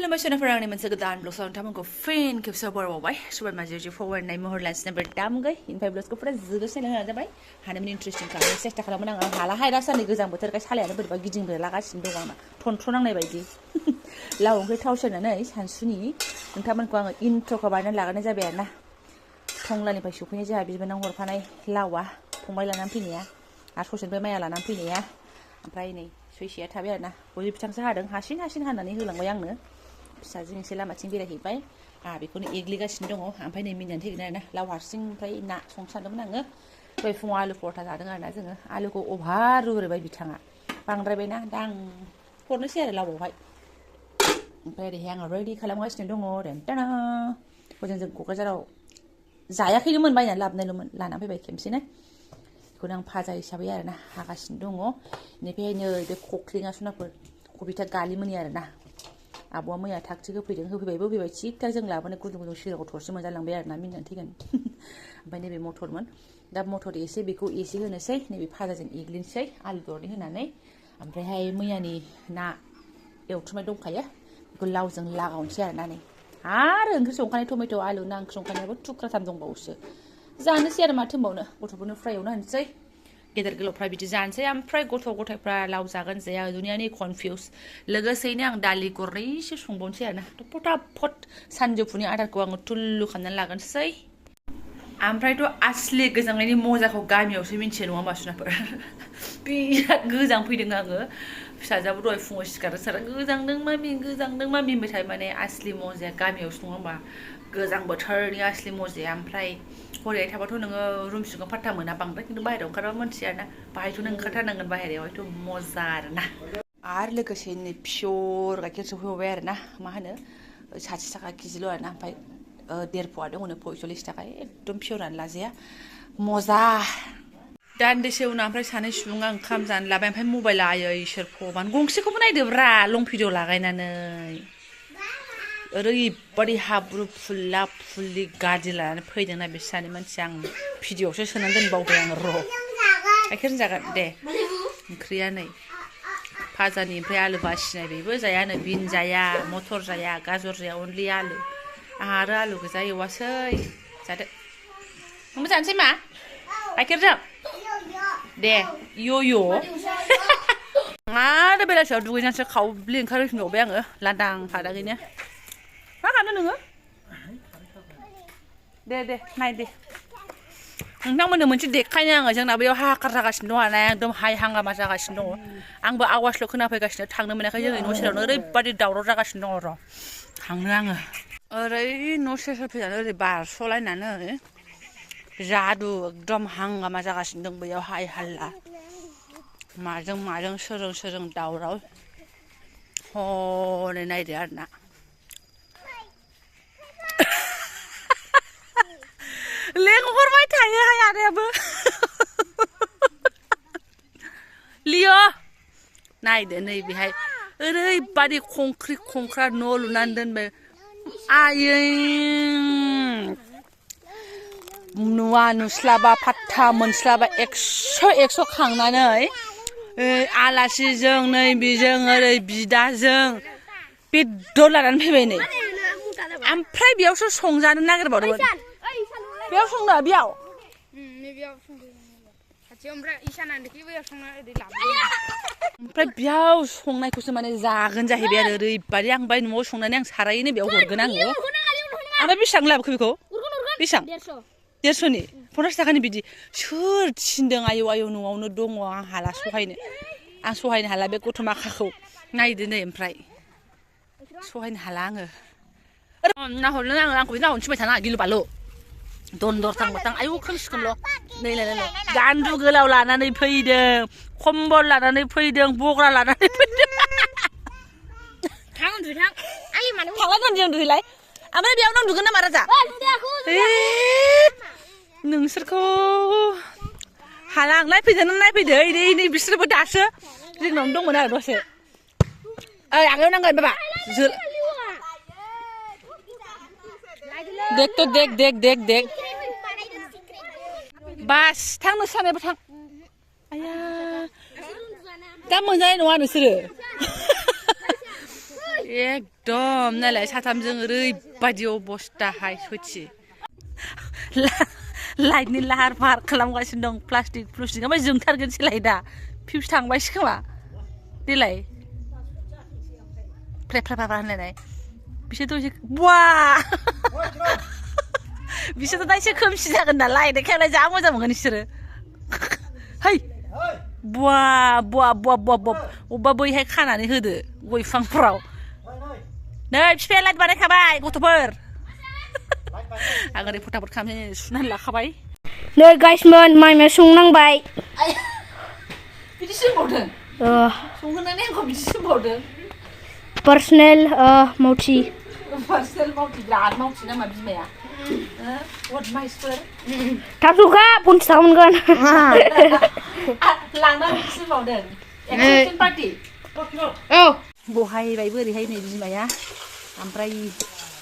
खुलुमबाय सोनाफोरा आंनि मोनसे गोदान ब्लगआव नोंथांमोनखौ फिन खेबसेयाव बरायबावबाय सबाय माजि फरवार्डनाय महर लानसिनाय दामगै इनफाय ब्लगखौ फुरा जोबोसेनो होनानै जाबाय हानायमानि इन्ट्रेस्टिं खालामनो सेस्था खालामोन आं हालाहाय दासान्दि गोजां बोथोरखाय सालायानो बोरैबा गिदिंलागासिनो दं आंना थनथ्र' नांनाय बायदि लाव ओंख्रि थाव सेरनानै सानसुनि नोंथांमोनखौ आङो इन्ट्र'खौ बानायनानै लाग्रोनाय जाबाय आरोना टंलानिफ्राय सफैनाय जोंहा बिबोनां हरफानाय लावा फंबाय लानानै फैनाया आरो ससेनिफ्राय माया लानानै फैनाया ओमफ्राय नै सैसेया थाबाय आरोना बयबो बिथांसो हादों हासिन हानानै होलांबाय आंनो फिसाजों एसे लामाथिं बेरायहैबाय बेखौनो एग्लिगासिनो दङ ओमफ्राय नै मिनिनानै थैगोन आरोना लाव हारसिं ओमफ्राय ना संनो सानदोंमोन आङो दहाय फुङाव आलु परथा जादों आरोना जोङो आलुखौ अभार रुग्रोबाय बिथाङा बांद्रायबायना दा आं हरनोसै आरो लावआवहाय ओमफ्राय ओरैहाय आङो रेडि खालामगासिनो दङ रेन्टाना हजों जों क'क्राझाराव जायाखैनोमोन बायनानै लाबोनायल'मोन लानानै फैबाय खेबसेनो बेखौनो आं भाजा हिसाबै आरोना हागासिनो दङ बेनिफ्राय नै बे खख्लिङा सनाफोर कबिथा गालिमोनि आरोना आब'आ मैया थागथिग होफैबायबो थिगथाक जों लाबोनाय गुदुं सिराव थरसे मोनजालांबाय आरोना मिनिनानै थैगोन ओमफ्राय नैबे मटरमोन दा मटर एसे बेखौ एसे होनोसै नैबे भाजाजों एग्लिनोसै आलु दरनै होनानै ओमफ्रायहाय मैयानि ना एवथुमनाय दंखायो बेखौ लावजों लागावनोसै आरोना नै आरो ओंख्रि संखानाय टमेट' आलु ना ओंख्रि संखानायाबो थुख्राथाम दंबावोसो जानोसै आरो माथो होनबावनो गथ'फोरनो फ्राय एवना होनोसै गेदेर गोलावफ्रा बिदि जानोसै ओमफ्राय गथ' गथायफ्रा लाव जागोन जाया दुनियानि कनफिउस लोगोसेयैनो आं दालि गरनैसो संबावनोसै आरोना फटाफट सानजौफुनि आदारखौ आङो थुल्लु खालामनानै लागोनसै ओमफ्रायथ' आसलि गोजांनायनि मजाखौ गामियावसो मिन्थियो नङा होमबा सुनाफोर बिराद गोजांफैदों आङो फिसाजोआबो दहाय फुङाव सिखारदों सारा गोजांदों मामि होनबाय थायो माने आसलि मजाया गामियावसो नङा होमबा गोजां बोथोरनि आसलि मजाया ओमफ्राय हरैहाय थाबाथ' नोङो रुम सिङाव फात्ता मोना बांद्राय खिन्थु बाहेरायाव ओंखारबा मोनथियो आरोना बाहायथ' नों ओंखारथारनांगोन बाहेरायावहायथ' मजा आरोना आरो लोगोसे नै पियर गाइखेर सफैबावबाय आरोना मा होनो 60 थाखा केजिल' आरोना ओमफ्राय 1.5 पवा दङ 45 थाखा एकदम पियरानो लाजाया मजा दान्दिसे उनाव ओमफ्राय सानै सुबुङा ओंखाम जानो लाबाय ओमफ्राय मबाइल आयै इसोर फबान गंसेखौबो नायदोब्रा लं भिडिअ लागायनानै ओरैबादि हाब्रु फुल्ला फुल्लि गाज्रि लानानै फैदोंना बिसोर मानसिया आं भिडिअआवसो सोनानै दोनबावबाय आं र' गाइखेरजों जागोन दे ओंख्रिया नै भाजानि ओमफ्राय आलु बासिनाय बेबो जायानो बिन जाया मटर जाया गाजर जाया अनलि आलु आरो आलु गोजा एवासै जादो नोंबो जानोसै मा गाइखेरजों दे य'य' आरो बेलासियाव दुगैनानैसो खावब्लि ओंखारफिनबावबाय आङो लांदां फादागैनो मा खालामदों नोङो दे नाय दे नोंथांमोननो मोनसे देखायनो आङो जोंना बेयाव हाहाकार जागासिनो दं आरोना एकदम हाय हांगामा जागासिनो दङ आंबो आवाजल' खोनाफैगासिनो थांनो मोनाखै जोंनि न' सेरावनो ओरैबादि दावराव जागासिनो दङ र' थांनो आङो ओरै न' सेर फैनानै ओरै बारस'लायनानै जादु एकदम हांगामा जागासिनो दं बैयाव हाय हाल्ला माजों सोरजों दावराव हनै नायदो आरोना लेंहरबाय थायो हाय आदायाबो लिअ नायदो नै बेहाय ओरैबादि खंख्रा न' लुनानै दोनबाय आयै नुवा नुस्लाबा फात्ता मोनस्लाबा 100 खांनानै आलासिजों नै बेजों ओरै बिदाजों बेदर लानानै फैबाय नै ओमफ्राय बेयावसो संजानो नागिरबावदोंमोन बेयाव संनो बेयाव ओमफ्राय बेयाव संनायखौसो माने जागोन जाहैबाय आरो ओरैबादि आं बाय न'आव संनानै आं सारायैनो बेयाव हरगोन आङो ओमफ्राय बेसेबां लाबोखो बेखौ बेसेबां 150नि 50 थाखानि बिदि सोर थिनदों आयौ न'आवनो दङ आं हाला आं सहायनो हाला बे गथ' माखाखौ नायदो नै ओमफ्राय सहायनो हाला आङो नाहरनो आंखौ नाहरनो थिनबाय थाना गिलु बालु दन्दर थांबाथां आयौ खोमसिखोमल' नै गान्दु गोलाव लानानै फैदों कम्बल लानानै फैदों बग्रा लानानै फैदों थांलाय उन्दुहैलाय ओमफ्राय बेयावनो उन्दुगोन नामा राजा नोंसोरखौ हाला आं नायफैदो नै बिसोरबो दासो जोंनावनो दंमोन आरो दसे आगायाव नांगोन बाबा देख बास थां नोंसानाबो थां आया दा मोनजानाय नङा नोंसोरो एकदम नालाय साथामजों ओरैबायदि अबस्थाहाय सयथि लाइटनि लाहार फाहार खालामगासिनो दं प्लास्टिक ओमफ्राय जोंथारगोनसैलाय दा फिउस थांबायसो खोमा देलाय फ्रा होनलायनाय बिसोरथ' एसे बुवा बिसोरथ' दा एसे खोमसि जागोन नालाय देखायलाय जा मोजां मोनगोन बिसोरो है बुवा अबेबा बैहाय खानानै होदो गय बिफांफ्राव नै बिफाया लाइट बानायखाबाय गथ'फोर आं ओरै फटाफट खालामनानै सुनानै लाखाबाय नै गाइसमोन माइमा संनांबाय बिदि सोंबावदों संहोनानै आंखौ बिदि सोंबावदों पार्सनेल मावथि बिराद मावथि नामा बिमाया माइसफोर थाब संखा 50 थाखा मोनगोन लांनानै बिदि सोंबावदों एक्सटेनसन पार्टि औ बहायबायबो ओरैहाय नै बिमाया ओमफ्राय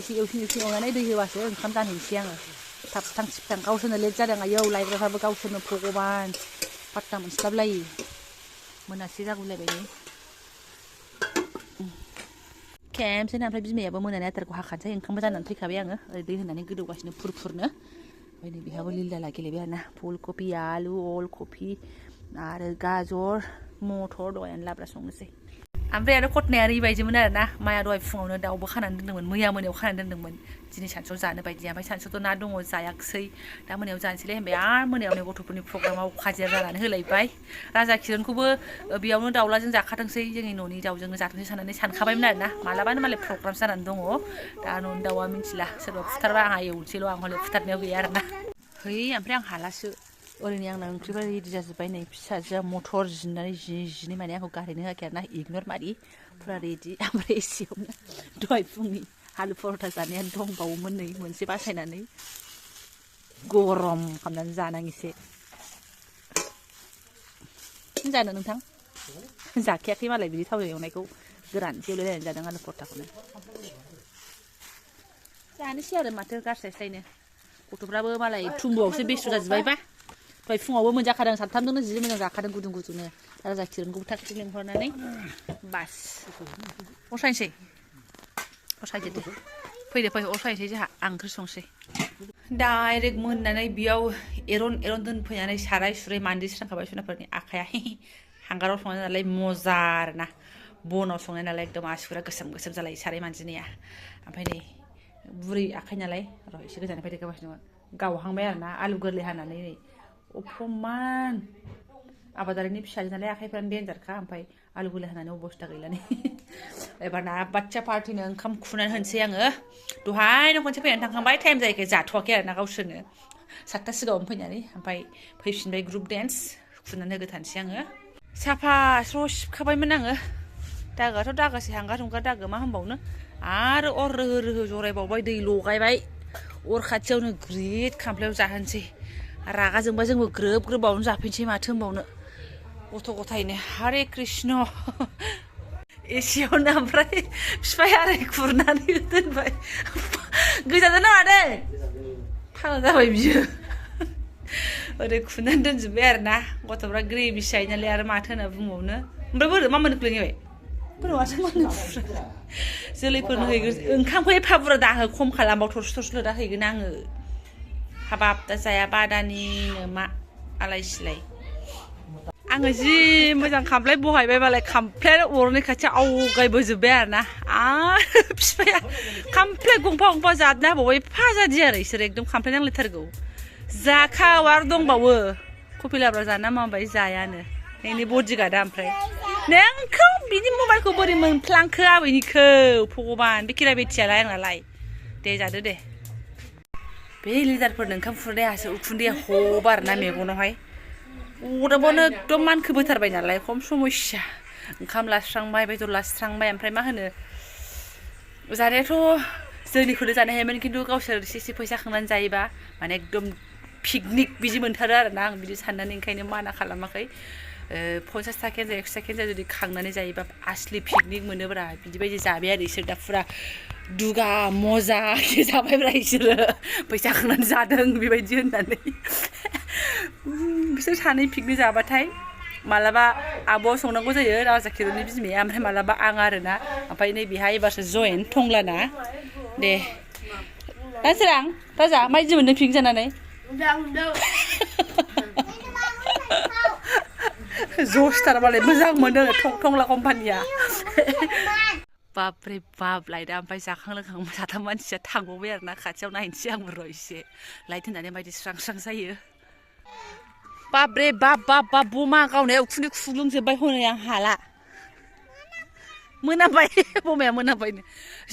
एसे एवसिन एवनानै दै होबासो ओंखाम जानहैनोसै आङो थाब थिबथां गावसोरनो लेट जादों आयौ लायग्राफ्राबो गावसोरनो भगबान पात्ता मोनस्लाबलायि मोनासै जागुलायबाय नै खेमसेनो ओमफ्राय बिमायाबो मोनानि आदारखौ हाखानोसै ओंखामबो जानानै फैखाबाय आङो ओरै दै होनानै गोदौगासिनो फुरफुरनो ओमफ्राय नै बेहाबो लिला गेलेबाय आरोना फुल कफि आलु अल कफि आरो गाजर मटर दहायनो लाब्रा संनोसै ओमफ्राय आरो कटनाया ओरैबायदिमोन आरोना माया दहाय फुङावनो दाउबो खानानै दोन्दोंमोन मैया मोनायाव खानानै दोन्दोंमोन दिनै सानसुआव जानो बायदि ओमफ्राय सानसुआवथ' ना दङ जायाखिसै दा मोनायाव जानोसैलाय होनबाय आरो मोनायावनो गथ'फोरनि प्रग्रामाव खाजिया जानानै होलायबाय राजा किरणखौबो बेयावनो दाउलाजों जाखाथोंसै जोंनि न'नि दाउजोंनो जाथोंसै साननानै सानखाबायमोन आरोना मालाबानो मालाय प्रग्राम जानानै दङ दा न'नि दाउआ मिथिला सोरबा फुथारबा आंहा एवनोसैल' आं हले फुथारनायाव गैया आरोना है ओमफ्राय आं हालासो ओरैनो आंना ओंख्रिबा रेडि जाजोब्बाय नै फिसाजोआ मटर जिन्नानै जिनै माने आंखौ गारहैनो होआखै आरोना इगनर मारि फुरा रेडि ओमफ्राय एसेयावनो दहाय फुंनि आलु परथा जानाया दंबावोमोन नै मोनसे बासायनानै गरम खालामनानै जानांगोनसै जानो नोंथां जाखायाखै मालाय बिदि थावजों एवनायखौ गोरान एवलायलायनानै जादों आलु परथाखौनो जानोसै आरो माथो गारस्लायस्लायनो गथ'फ्राबो मालाय थुम्बुआवसो बेस्थ' जाजोब्बायबा दहाय फुङावबो मोनजाखादों सानथामजोंनो जि मोजां जाखादों गुदुंनो राजा किरणखौबो थाग थिग लेंहरनानै बास असायनोसै असायदो दे फैदो असायनोसै जोंहा आं ओंख्रि संसै डाइरेक्ट मोननानै बेयाव एरन दोनफैनानै साराय सुराय मानजिस्रांखाबाय सुनाफोरनि आखाया हांगाराव संनाय नालाय मजा आरोना बनाव संनाय नालाय एकदम आसुगुरा गोसोम जालायो साराय मानजिनाया ओमफ्राय नै बुरै आखाइ नालाय र' एसे गोजाननिफ्राय देखायगासिनो दङ गावहांबाय आरोना आलु गोरलै हानानै नै अफमान आबादारिनि फिसाजो नालाय आखाइफ्रानो देन्जारखा ओमफ्राय आलु गोरलै हानानै अबस्था गैला नै एबारना बाच्चा पार्टिनो ओंखाम खुरनानै होनोसै आङो दहायनो खनसे फैनानै थांखांबाय टाइम जायैखाय जाथ'वाखै आरोना गावसोरनो 7ता सिगाङावनो फैनानै ओमफ्राय फैफिनबाय ग्रुप डेन्स खुरनानै होगोथानोसै आङो साफा स्र' सिबखाबायमोन आङो दागोआथ' दागासै हांगार दागो मा होनबावनो आरो अर रोहो जरायबावबाय दै लगायबाय अर खाथियावनो ग्रिद खामफ्लायाव जाहोनोसै रागा जोंबा जोंबो ग्रोब बावनो जाफैनोसै माथो होनबावनो गथ' गथायनो हरे कृष्ण एसेयावनो ओमफ्राय बिफाया ओरै खुरनानै दोनबाय गोजान मादे फाग्ला जाबाय बियो ओरै खुरनानै दोनजोब्बाय आरोना गथ'फ्रा ग्रेभि जायो नालाय आरो माथो होनना बुंबावनो ओमफ्राय मा मोनो खुलिबाय बोरमासो मोनो जोलैफोरनो हैगोन ओंखामखौ एफा बुरजा दाहो खम खालामबाव थरस' दा हैगोन आङो हाबाब दा जायाबा दानिनो मा आलाय सिलाय आङो जि मोजां खामफ्लाय बहायबाय मालाय खामफ्लायानो अरनि खाथियाव आवगायबोजोब्बाय आरोना आरो बिफाया खामफ्लाय गंफा जादना होबावबाय एफा जादि आरो इसोर एकदम खामफ्लाय नांलायथारगौ जाखाव आरो दंबावो कफि लाब्रा जाना माबाय जायानो नोंनि बडिगार्डआ ओमफ्राय नोंखौ बिनि मबाइलखौ बोरै मोनफ्लांखो आबैनिखौ भगबान बे खेरा बेथियालाय आंनालाय दे जादो दे बे लिडारफोरनो ओंखाम खुरनायासो उखुन्दैया हब आरोना मेगनावहाय अदाबावनो एकदम मानखोबोथारबाय नालाय खम समस्या ओंखाम लास्रांबाय बेदर लास्रांबाय ओमफ्राय मा होनो जानायाथ' जोंनिखौनो जानो हायामोन खिन्थु गावसोर एसे फैसा खांनानै जायोबा माने एकदम पिकनिक बिदि मोनथारो आरोना आं बिदि साननानै ओंखायनो माना खालामाखै 50 थाखायानो जा 100 थाखायानो जा जुदि खांनानै जायोबा आसलि पिकनिक मोनोब्रा बिदिबायदि जाबाय आरो इसोर दा फुरा दुगा मजा जाबायब्रा इसोरो फैसा खांनानै जादों बेबायदि होननानै बिसोर सानै पिकनिक जाबाथाय मालाबा आब'आ संनांगौ जायो राजा खिर'नि बिमाया ओमफ्राय मालाबा आं आरोना ओमफ्राय नै बेहाय एबारसो जयेन थंलाना दे दासोरां राजा माइदि मोनदों पिकनिक जानानै जसथार मालाय मोजां मोनदों थंला कम्पानिया बापरे बाप लाइटआ ओमफ्राय जाखां लोंखां साथाम मानसिया थांबावबाय आरोना खाथियाव नायनोसै आंबो र' एसे लाइट होनानै माबायदि स्रां स्रां जायो बापरे बाप बाप बाप बमा गावनाया उखुन्दै खुग्लुंजोब्बाय हनै आं हाला मोनामबाय बमाया मोनामबायनो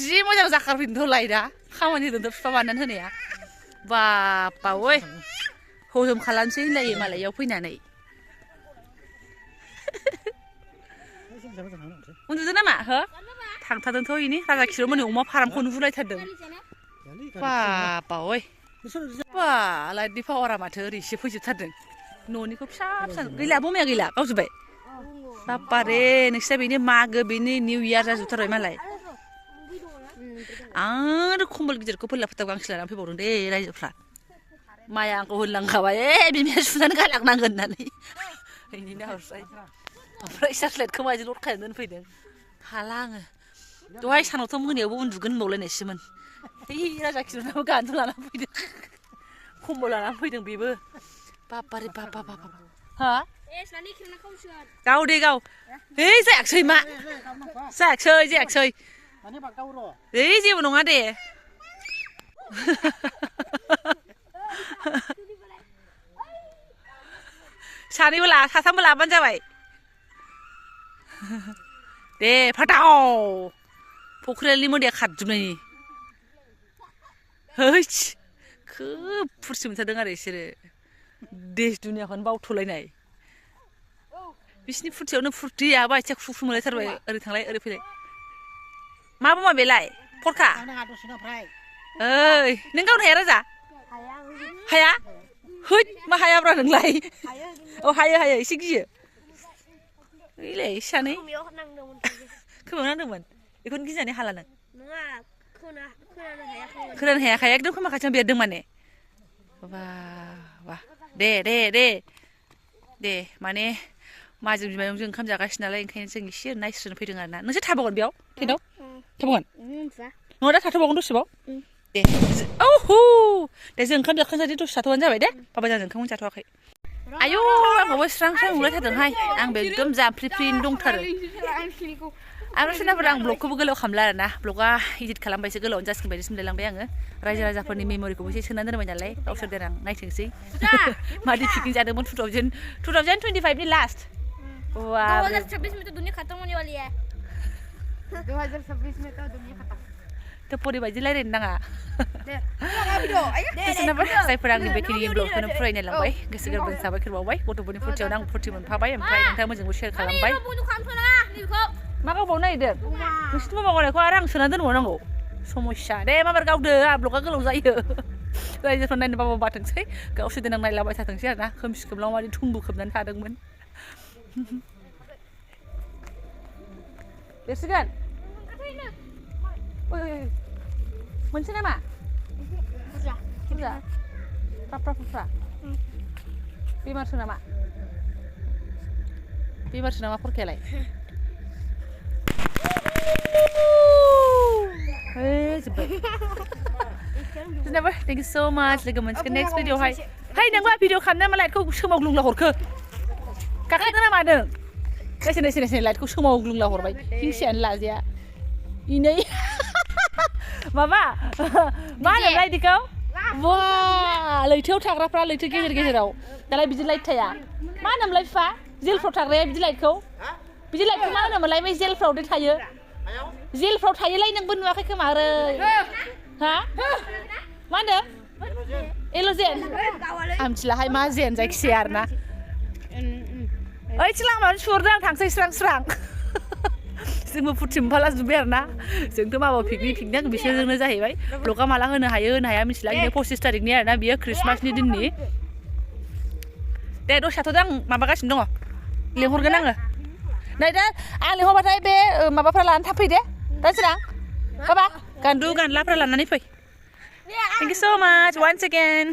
जि मोजां जाखारफैदोंथ' लाइटआ खामानि होदोंथ' बिफा बानायनानै होनाया बापा ओइ हजम खालामसै होनलायो मालाय इयाव फैनानै उन्दुदों नामा हो थांथारदोंथ' इनि राजा खिर'मोननि अमा फारामखौ नुहुरलायथारदों बापा ओइ बा लाइटनि पावारा माथो ओरैसे फैजोबथारदों न'निखौ फिसा फिसा गैला बमाया गैला गावजोब्बाय बापा रे नोंसिना बेनो मागो बेनो निउ इयार जाजोबथारबाय मालाय आरो खम्बल गिदिरखौ फोरला फोथाब गांसे लानानै फैबावदों दे रायजोफ्रा माया आंखौ होनलांखाबाय बिमाया सुनानै गालांनांगोन होननानै बेनि नाहरसाय ओमफ्राय सार्सलाइटखौ माजों लड खालामनानै दोनफैदों हाला आङो दहाय सानावथ' मोनायावबो उन्दुगोन होनबावलायनायसोमोन ओइ राजा खिर'नाबो गान्दु लानानै फैदों खम्बल लानानै फैदों बेबो बापारे बापा बापा हा गाव दे गाव ओइ जायाखिसै मा जायाखिसै ओइ जेबो नङा दे सानैबो साथामबो लाबानो जाबाय दे फाटाव फख्रिनि मोदैया खारजोबनायनि हैस खोब फुरसि मोनथारदों आरो बिसोरो देश दुनियाखौनो बावथ'लायनाय बिसिनि फुरथियावनो फुरथिया आथिया खुखु मोनलायथारबाय ओरै थांलाय ओरै फैलाय मा बमा बेलाय फरखा ओइ नों गावनो हाया राजा हाया हैद मा हायाब्रा नोंलाय औ हायो एसे गियो ओइलाय सानै खोमायाव नांदोंमोन बेखौनो गिनानै हाला नों खोनानो हायाखै एकदम खोमा खाथियाव बेरदों माने बा बा दे माने माजों बिमायंजों ओंखाम जागासिनो नालाय ओंखायनो जों एसे नायस्रोनो फैदों आरोना नोंसोर थाबावगोन बेयाव टेन्टआव थाबावगोन न'आ दा थाथ'बावगोन दसेबाव दे औहु दे जों ओंखाम जाखांजादि दसे थाथ'बानो जाबाय दे बाबा जों ओंखाम जाथ'वाखै आयौ आंखौबो स्रां स्रां नुलायथारदोंहाय आंबो एकदम जाफ्रिफ्रिनो दंथारो आरो सोरनाफोर आं ब्लगखौबो गोलाव खालामला आरोना ब्लगा इडिट खालामबायसो गोलावनो जासिगोन बायदि सानलायलांबाय आङो रायजो राजाफोरनि मेम'रिखौबो एसे सोनानै दोनबाय नालाय गावसोर देनां नायथोंसै मादि पिकनिक जादोंमोन 2025 नि लास्ट 2026 में तो दुनिया खत्म होने वाली है 2026 में तो दुनिया खत्म तो परि बायदि रायलायनो नाङा जायफोरा आंनि बेखिनि ब्लगखौनो फरायनो लांबाय गोसो गोरबोनि साबायखर बावबाय गथ'फोरनि फुरथियावनो आं फुरथि मोनफाबाय ओमफ्राय नोंथांमोनजोंबो शेयार खालामबाय मा गावबाव नायदों नोंसिनि माबा गावनायखौ आरो आं सोनानै दोनबावनांगौ समस्या दे माबार गावदो ब्लगा गोलाव जायो रायजोफ्रा नायनो बाबा बाथोंसै गावसोर देनां नायलाबाय थाथोंसै आरोना खोमसि खोमलाव मादि थुंबु खोबनानै थादोंमोन देरसिगोन मोनसे नामा बुरजा फ्रा बेमारसो नामा फरखायालाय जोबबाय थेंक इउ सो माच लोगो मोनसिगोन नेक्स्ट भिडिअआवहाय है नोंबा भिडिअ खालामना लाइटखौ सोमावग्लुंला हरखो गाखोदो ना मादों नायसै लाइटखौ सोमावग्लुंला हरबाय हिंसायानो लाजाया इनै माबा मा होनोमोनलाय बिदिखौ वा लैथोआव थाग्राफ्रा लैथो गेजेराव दालाय बिदि लाइट थाया मा होनोमोनलाय बिफा जेलफ्राव थाग्राया बिदि लाइटखौ मा होनोमोनलाय बै जेलफ्राव दे थायो जेलफ्राव थायोलाय नोंबो नुवाखै खोमा आरो हा मा होनो एल'जेन आं मिथिलाहाय मा जेन जायखिजाया आरोना ओइ लामायावनो सुहरदों आं थांसै स्रां जोंबो फुरथि मोनफाला जोब्बाय आरोना जोंथ' माबा पिकनिक आं बिसोरजोंनो जाहैबाय ब्लगा माला होनो हाया मिथिला बिदिनो 25 तारिखनि आरोना बियो ख्रिस्टमासनि दिननि दे दसे थाथ'दो आं माबागासिनो दङ लेंहरगोन आङो नै दा आं लेंहरबाथाय बे माबाफ्रा लानानै थाफै दे दा सोरां बाबा गान्दु गानलाफ्रा लानानै फै थेंक इउ सो माच वान्स एगेन